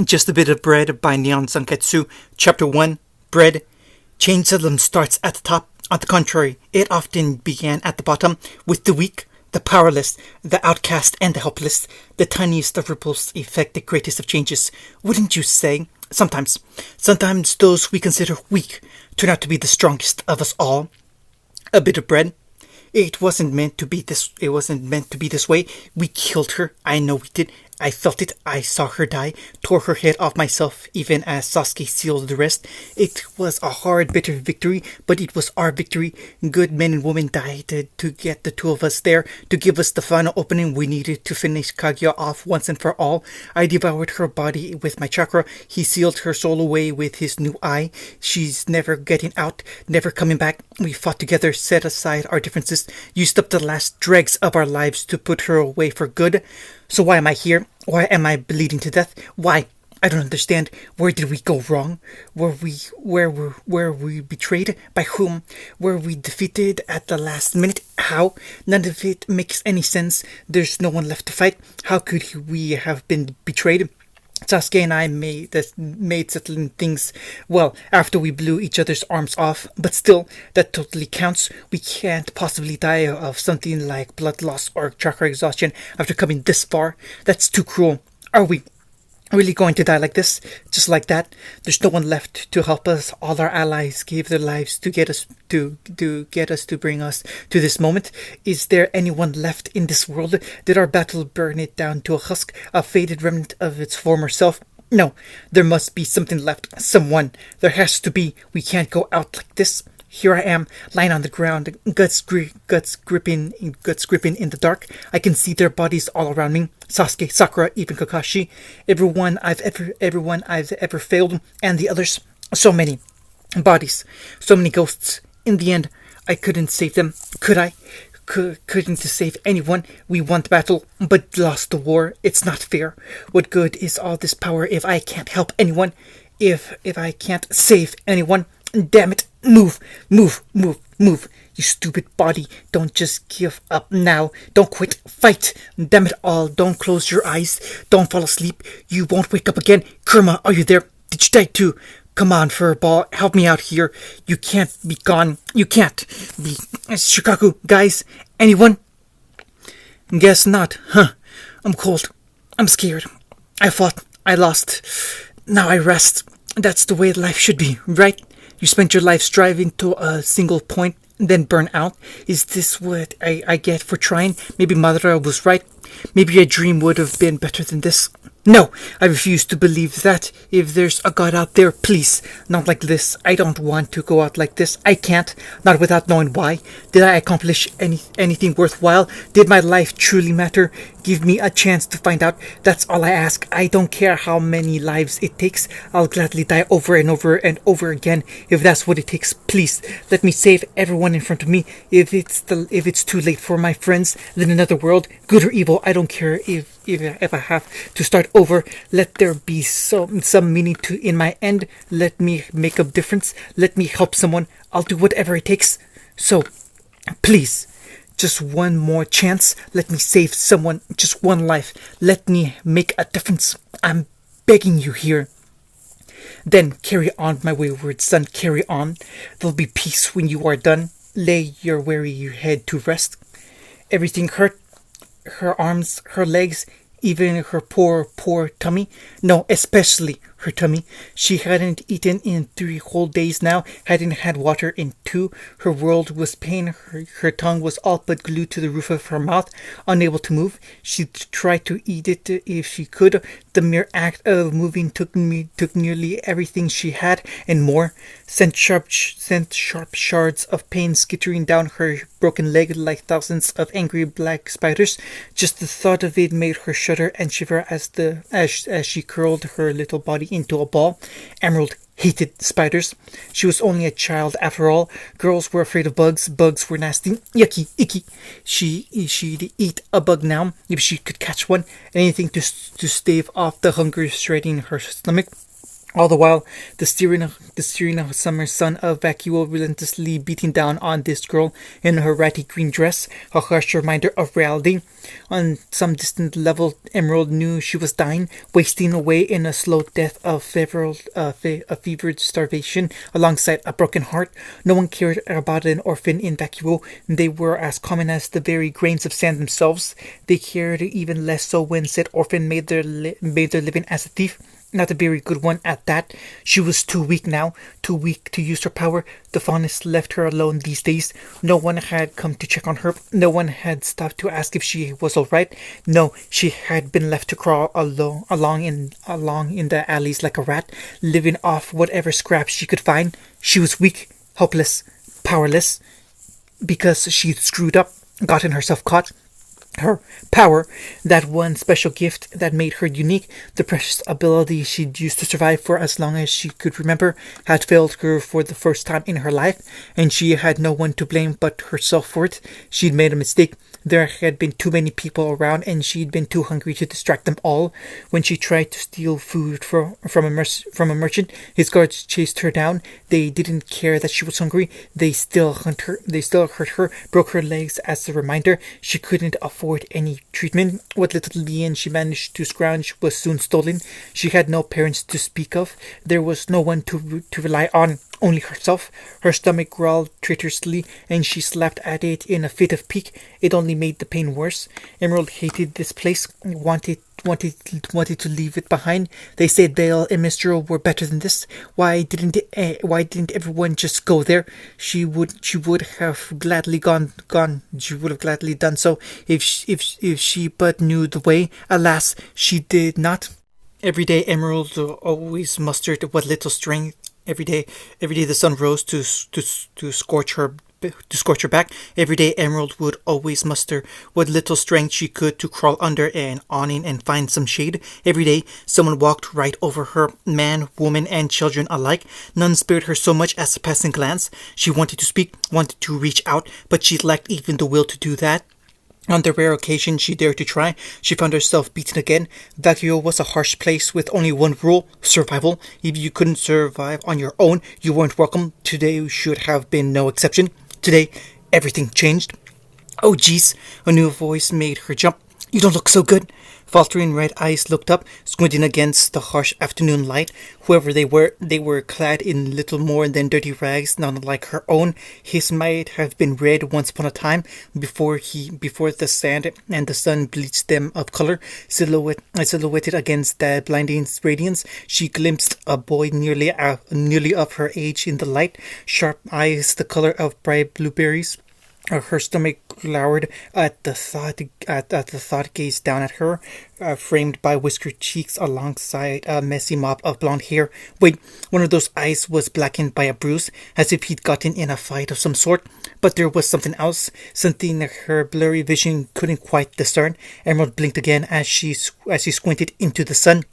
Just a Bit of Bread by Neon Sanketsu. Chapter 1. Bread. Change seldom starts at the top. On the contrary, it often began at the bottom, with the weak, the powerless, the outcast, and the helpless. The tiniest of ripples effect the greatest of changes. Wouldn't you say? Sometimes. Sometimes those we consider weak turn out to be the strongest of us all. A bit of bread. It wasn't meant to be this. It wasn't meant to be this way. We killed her. I know we did. I felt it. I saw her die. Tore her head off myself, even as Sasuke sealed the rest. It was a hard, bitter victory, but it was our victory. Good men and women died to get the two of us there, to give us the final opening we needed to finish Kaguya off once and for all. I devoured her body with my chakra. He sealed her soul away with his new eye. She's never getting out, never coming back. We fought together, set aside our differences, used up the last dregs of our lives to put her away for good. So why am I here? Why am I bleeding to death? Why? I don't understand. Where did we go wrong? Were we betrayed? By whom? Were we defeated at the last minute? How? None of it makes any sense. There's no one left to fight. How could we have been betrayed? Sasuke and I made settling things well after we blew each other's arms off, but still, that totally counts. We can't possibly die of something like blood loss or chakra exhaustion after coming this far. That's too cruel. Are we really going to die like this? Just like that? There's no one left to help us. All our allies gave their lives to get us to bring us to this moment. Is there anyone left in this world? Did our battle burn it down to a husk, a faded remnant of its former self? No, there must be something left. Someone. There has to be. We can't go out like this. Here I am, lying on the ground, guts gripping in the dark. I can see their bodies all around me. Sasuke, Sakura, even Kakashi, everyone I've ever failed, and the others. So many bodies, so many ghosts. In the end, I couldn't save them. Could I? Couldn't save anyone. We won the battle, but lost the war. It's not fair. What good is all this power if I can't help anyone? If I can't save anyone? Damn it. Move. You stupid body. Don't just give up now. Don't quit. Fight. Damn it all. Don't close your eyes. Don't fall asleep. You won't wake up again. Kurama, are you there? Did you die too? Come on, Furball. Help me out here. You can't be gone. You can't be... Shikaku, guys. Anyone? Guess not, huh? I'm cold. I'm scared. I fought. I lost. Now I rest. That's the way life should be, right? You spent your life striving to a single point, then burn out. Is this what I get for trying? Maybe Madara was right. Maybe a dream would have been better than this. No, I refuse to believe that. If there's a God out there, please, not like this. I don't want to go out like this. I can't, not without knowing why. Did I accomplish anything worthwhile? Did my life truly matter? Give me a chance to find out. That's all I ask. I don't care how many lives it takes. I'll gladly die over and over and over again if that's what it takes. Please, let me save everyone in front of me. If it's too late for my friends, then another world, good or evil, I don't care if I have to start over. Let there be some meaning to in my end. Let me make a difference. Let me help someone. I'll do whatever it takes. So, please, just one more chance. Let me save someone. Just one life. Let me make a difference. I'm begging you here. Then carry on, my wayward son. Carry on. There'll be peace when you are done. Lay your weary head to rest. Everything hurt. Her arms, her legs, even her poor tummy. No, especially her tummy. She hadn't eaten in 3 whole days now, hadn't had water in 2. Her world was pain. Her tongue was all but glued to the roof of her mouth, unable to move. She tried to eat it if she could. The mere act of moving took nearly everything she had and more. Sent sharp shards of pain skittering down her broken leg like thousands of angry black spiders. Just the thought of it made her shudder and shiver as she curled her little body into a ball. Emerald hated spiders. She was only a child after all. Girls were afraid of bugs. Bugs were nasty. Yucky, icky. She'd eat a bug now if she could catch one. Anything to stave off the hunger shredding her stomach. All the while, the steering summer sun of vacuole relentlessly beating down on this girl in her ratty green dress, a harsh reminder of reality. On some distant level, Emerald knew she was dying, wasting away in a slow death of fevered starvation alongside a broken heart. No one cared about an orphan in vacuole. They were as common as the very grains of sand themselves. They cared even less so when said orphan made their living as a thief. Not a very good one at that. She was too weak now, too weak to use her power. The faunus left her alone these days. No one had come to check on her. No one had stopped to ask if she was all right. No, she had been left to crawl along in the alleys like a rat, living off whatever scraps she could find. She was weak, helpless, powerless, because she'd screwed up, gotten herself caught. Her power, that one special gift that made her unique, the precious ability she'd used to survive for as long as she could remember, had failed her for the first time in her life, and she had no one to blame but herself for it. She'd made a mistake. There had been too many people around, and she'd been too hungry to distract them all. When she tried to steal food from a merchant, his guards chased her down. They didn't care that she was hungry. They still hurt her, broke her legs as a reminder. She couldn't afford any treatment. What little lien she managed to scrounge was soon stolen. She had no parents to speak of. There was no one to rely on. Only herself. Her stomach growled traitorously, and she slapped at it in a fit of pique. It only made the pain worse. Emerald hated this place, wanted to leave it behind. They said Dale and Mistral were better than this. Why didn't everyone just go there? She would have gladly gone. She would have gladly done so if she but knew the way. Alas, she did not. Every day, Emerald always mustered what little strength. Every day the sun rose to scorch her back. Every day Emerald would always muster what little strength she could to crawl under an awning and find some shade. Every day someone walked right over her, man, woman, and children alike. None spared her so much as a passing glance. She wanted to speak, wanted to reach out, but she lacked even the will to do that. On the rare occasion she dared to try, she found herself beaten again. Vacuole was a harsh place with only one rule: survival. If you couldn't survive on your own, you weren't welcome. Today should have been no exception. Today, everything changed. Oh jeez, a new voice made her jump. You don't look so good. Faltering red eyes looked up, squinting against the harsh afternoon light. Whoever they were clad in little more than dirty rags, none like her own. His might have been red once upon a time, before the sand and the sun bleached them of color. Silhouetted against that blinding radiance, she glimpsed a boy nearly of her age in the light, sharp eyes the color of bright blueberries. Her stomach glowered at the thought gazed down at her, framed by whiskered cheeks alongside a messy mop of blonde hair. Wait, one of those eyes was blackened by a bruise, as if he'd gotten in a fight of some sort. But there was something else, something her blurry vision couldn't quite discern. Emerald blinked again as she squinted into the sun.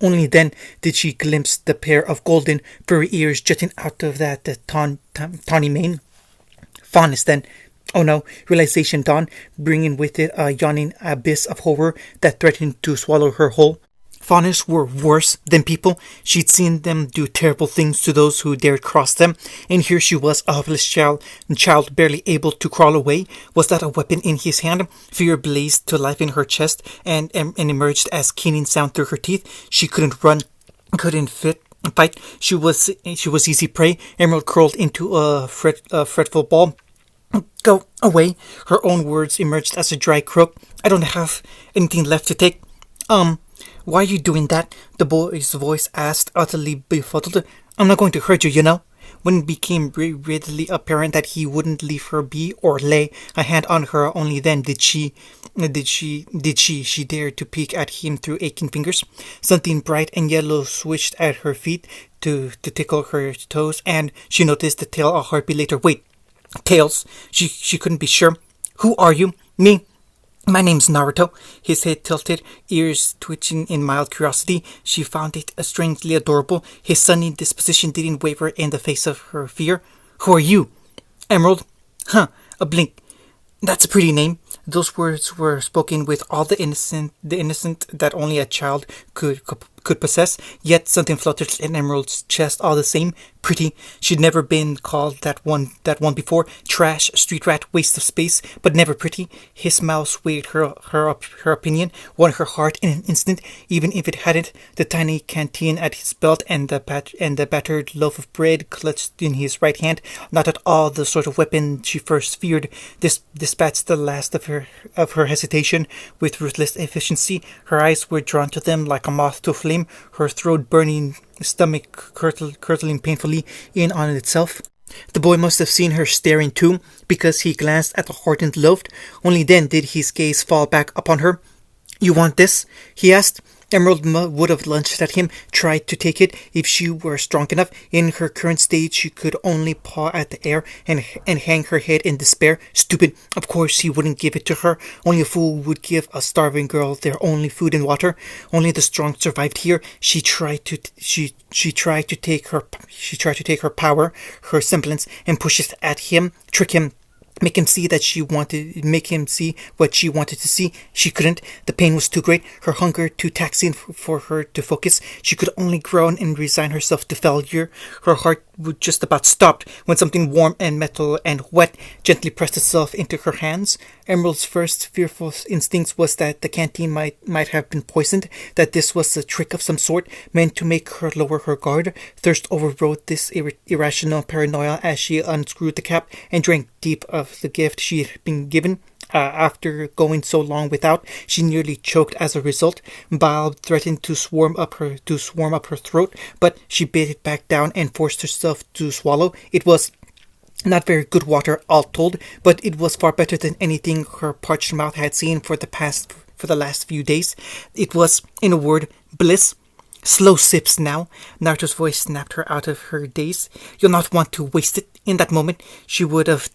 Only then did she glimpse the pair of golden, furry ears jutting out of that tawny mane. Faunus, then. Oh no, realization dawned, bringing with it a yawning abyss of horror that threatened to swallow her whole. Faunus were worse than people. She'd seen them do terrible things to those who dared cross them, and here she was, a helpless child barely able to crawl away. Was that a weapon in his hand? Fear blazed to life in her chest and emerged as keening sound through her teeth. She couldn't run, couldn't fight. She was easy prey. Emerald curled into a fretful ball. Go away. Her own words emerged as a dry croak. I don't have anything left to take. Why are you doing that? The boy's voice asked, utterly befuddled. I'm not going to hurt you, you know. When it became readily apparent that he wouldn't leave her be or lay a hand on her, only then did she dare to peek at him through aching fingers. Something bright and yellow swished at her feet to tickle her toes, and she noticed the tail a heartbeat later. Wait, tails? She couldn't be sure. Who are you? Me. My name's Naruto. His head tilted, ears twitching in mild curiosity. She found it strangely adorable. His sunny disposition didn't waver in the face of her fear. Who are you? Emerald. Huh, a blink. That's a pretty name. Those words were spoken with all the innocent that only a child could could possess, yet something fluttered in Emerald's chest all the same. Pretty. She'd never been called that one before. Trash, street rat, waste of space, but never pretty. His mouth swayed her opinion, won her heart in an instant, even if it hadn't. The tiny canteen at his belt and the battered loaf of bread clutched in his right hand, not at all the sort of weapon she first feared. This dispatched the last of her hesitation with ruthless efficiency. Her eyes were drawn to them like a moth to a flame, her throat burning, stomach curdling painfully in on itself. The boy must have seen her staring too, because he glanced at the hardened loaf. Only then did his gaze fall back upon her. "You want this?" he asked. Emerald would have lunged at him, tried to take it if she were strong enough. In her current state, she could only paw at the air and hang her head in despair. Stupid! Of course he wouldn't give it to her. Only a fool would give a starving girl their only food and water. Only the strong survived here. She tried to take her power, her semblance, and push it at him, trick him. Make him see what she wanted to see. She couldn't. The pain was too great, her hunger too taxing for her to focus. She could only groan and resign herself to failure. Her heart would just about stopped when something warm and metal and wet gently pressed itself into her hands. Emerald's first fearful instinct was that the canteen might have been poisoned, that this was a trick of some sort, meant to make her lower her guard. Thirst overrode this irrational paranoia as she unscrewed the cap and drank deep of the gift she had been given. After going so long without, she nearly choked as a result. Bile threatened to swarm up her throat, but she bit it back down and forced herself to swallow. It was not very good water, all told, but it was far better than anything her parched mouth had seen for the last few days. It was, in a word, bliss. "Slow sips now." Naruto's voice snapped her out of her daze. "You'll not want to waste it." In that moment, she would have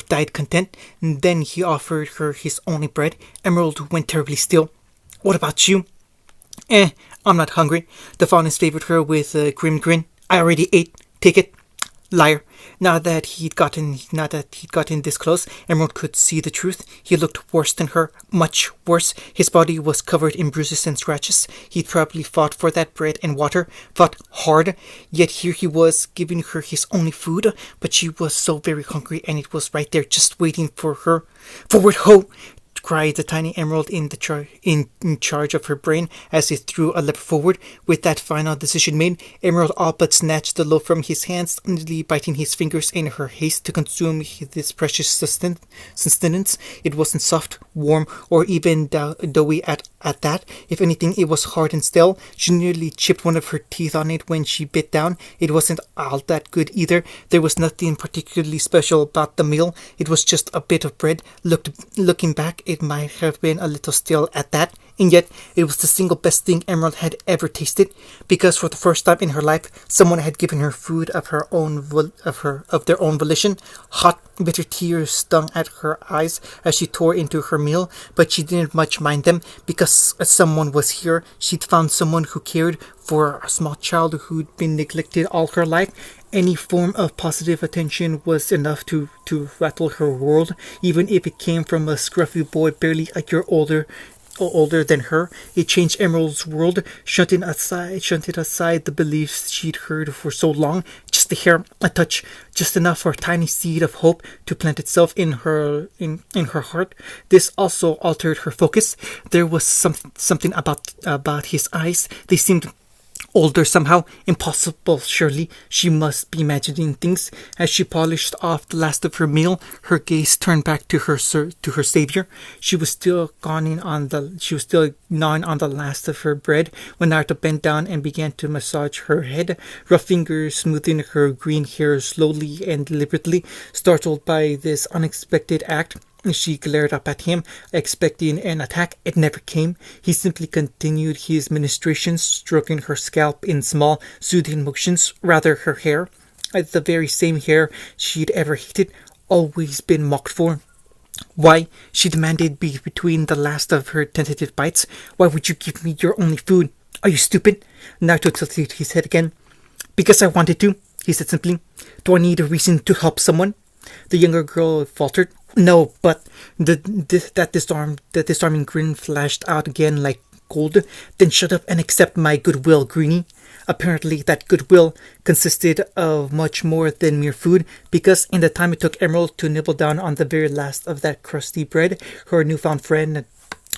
died content. Then he offered her his only bread. Emerald went terribly still. "What about you?" I'm not hungry." The fawness favored her with a grim grin. "I already ate. Take it." Liar. Now that he'd gotten this close, Emerald could see the truth. He looked worse than her, much worse. His body was covered in bruises and scratches. He'd probably fought for that bread and water, fought hard. Yet here he was, giving her his only food, but she was so very hungry, and it was right there, just waiting for her. "Forward, ho!" cried the tiny Emerald in charge of her brain as he threw a leap forward. With that final decision made, Emerald all but snatched the loaf from his hands, nearly biting his fingers in her haste to consume this precious sustenance. It wasn't soft, warm, or even doughy at that. If anything, it was hard and stale. She nearly chipped one of her teeth on it when she bit down. It wasn't all that good either. There was nothing particularly special about the meal. It was just a bit of bread. Looking back, it might have been a little stale at that, and yet it was the single best thing Emerald had ever tasted, because for the first time in her life, someone had given her food of their own volition. Hot, bitter tears stung at her eyes as she tore into her meal, but she didn't much mind them, because someone was here. She'd found someone who cared for a small child who'd been neglected all her life. Any form of positive attention was enough to rattle her world, even if it came from a scruffy boy barely a year older than her. It changed Emerald's world, shunted aside the beliefs she'd heard for so long. Just a hair, a touch, just enough for a tiny seed of hope to plant itself in her heart. This also altered her focus. There was something about his eyes. They seemed older somehow. Impossible, surely. She must be imagining things. As she polished off the last of her meal, her gaze turned back to her savior. She was still gnawing on the last of her bread when Naruto bent down and began to massage her head, rough fingers smoothing her green hair slowly and deliberately. Startled by this unexpected act, she glared up at him, expecting an attack. It never came. He simply continued his ministrations, stroking her scalp in small, soothing motions, rather her hair. The very same hair she'd ever hated, always been mocked for. "Why?" she demanded between the last of her tentative bites. "Why would you give me your only food? Are you stupid?" Naruto tilted his head again. "Because I wanted to," he said simply. "Do I need a reason to help someone?" The younger girl faltered. "No, but..." That disarming grin flashed out again like gold. Then shut up and accept my goodwill, Greenie. Apparently, that goodwill consisted of much more than mere food, because in the time it took Emerald to nibble down on the very last of that crusty bread, her newfound friend,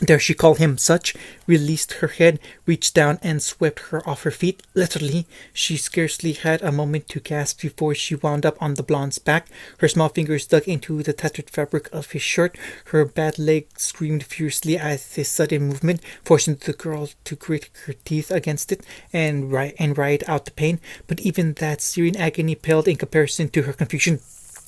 dare she call him such, released her head, reached down and swept her off her feet. Literally, she scarcely had a moment to gasp before she wound up on the blonde's back. Her small fingers dug into the tattered fabric of his shirt. Her bad leg screamed fiercely at this sudden movement, forcing the girl to grit her teeth against it and ride out the pain. But even that searing agony paled in comparison to her confusion.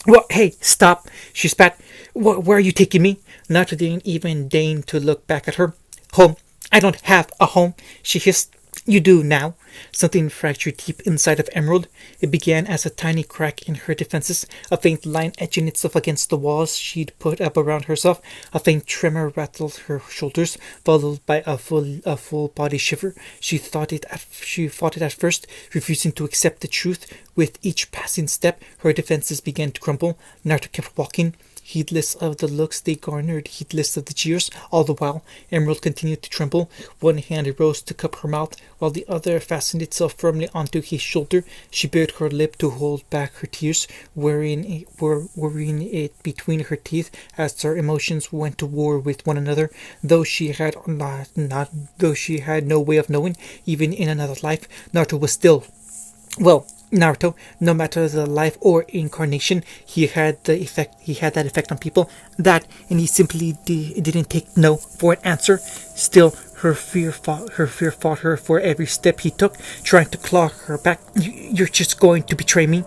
"Well, hey, stop," she spat. "Where are you taking me?" Naruto didn't even deign to look back at her. "Home. I don't have a home," she hissed. "You do now." Something fractured deep inside of Emerald. It began as a tiny crack in her defenses, a faint line etching itself against the walls she'd put up around herself. A faint tremor rattled her shoulders, followed by a full body shiver. She fought it at first, refusing to accept the truth. With each passing step, her defenses began to crumble. Naruto kept walking, heedless of the looks they garnered, heedless of the jeers. All the while, Emerald continued to tremble. One hand rose to cup her mouth, while the other fastened itself firmly onto his shoulder. She bit her lip to hold back her tears, worrying it between her teeth as her emotions went to war with one another. Though she had no way of knowing, even in another life, Naruto was still, well, Naruto, no matter the life or incarnation, he had that effect on people. That, and he simply didn't take no for an answer. Still, her fear fought her for every step he took, trying to claw her back. "You're just going to betray me?"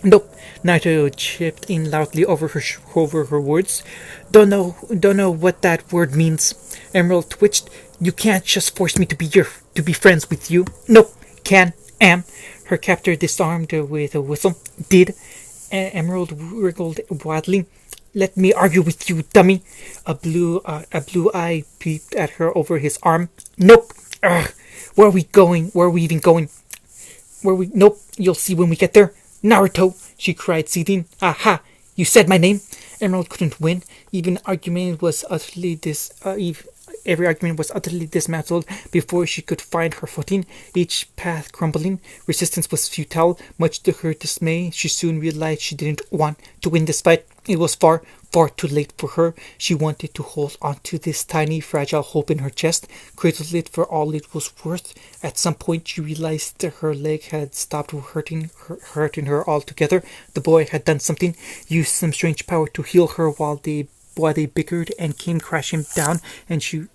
"Nope." Naruto chipped in loudly over her words. Don't know what that word means." Emerald twitched. "You can't just force me to be friends with you." "Nope. Am." Her captor disarmed her with a whistle. "Did?" Emerald wriggled wildly. "Let me argue with you, dummy." A blue eye peeped at her over his arm. "Nope." "Ugh. Where are we going? Where are we even going?" "Nope. You'll see when we get there." "Naruto!" she cried, seething. "Aha! You said my name." Emerald couldn't win. Every argument was utterly dismantled before she could find her footing, each path crumbling. Resistance was futile. Much to her dismay, she soon realized she didn't want to win this fight. It was far too late for her. She wanted to hold on to this tiny, fragile hope in her chest, cradle it for all it was worth. At some point, she realized that her leg had stopped hurting her altogether. The boy had done something, used some strange power to heal her while they bickered and came crashing down, and she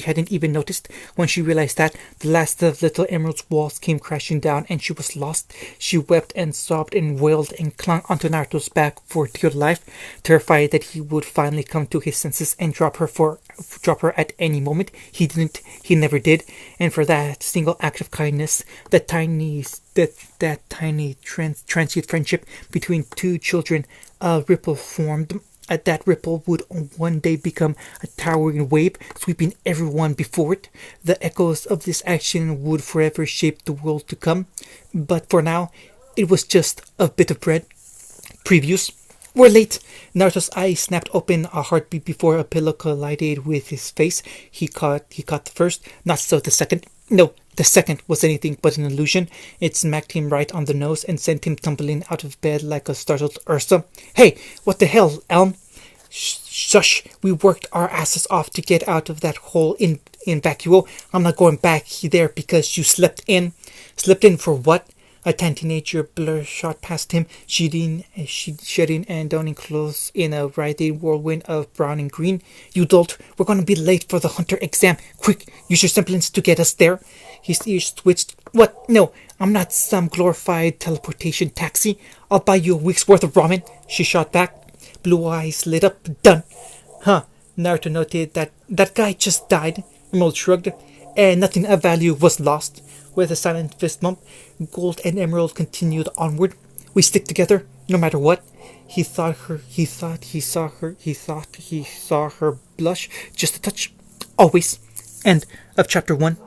hadn't even noticed. When she realized that, the last of little Emerald's walls came crashing down, and she was lost. She wept and sobbed and wailed and clung onto Naruto's back for dear life, terrified that he would finally come to his senses and drop her at any moment. He didn't. He never did. And for that single act of kindness, that tiny transient friendship between two children, a ripple formed. That ripple would one day become a towering wave, sweeping everyone before it. The echoes of this action would forever shape the world to come. But for now, it was just a bit of bread. Previews. "We're late." Naruto's eyes snapped open a heartbeat before a pillow collided with his face. He caught the first, not so the second. No, the second was anything but an illusion. It smacked him right on the nose and sent him tumbling out of bed like a startled Ursa. "Hey, what the hell, Elm?" "Shush, we worked our asses off to get out of that hole in vacuo. I'm not going back there because you slept in." "Slept in for what?" A teenager blur shot past him, shedding and donning clothes in a writhing whirlwind of brown and green. "You dolt, we're going to be late for the hunter exam. Quick, use your semblance to get us there." His ears twitched. "What? No, I'm not some glorified teleportation taxi. I'll buy you a week's worth of ramen," she shot back. Blue eyes lit up. "Done." "Huh." Naruto noted that guy just died. Emerald shrugged. "And nothing of value was lost." With a silent fist bump, Gold and Emerald continued onward. "We stick together, no matter what." He thought he saw her blush just a touch. Always. End of chapter 1.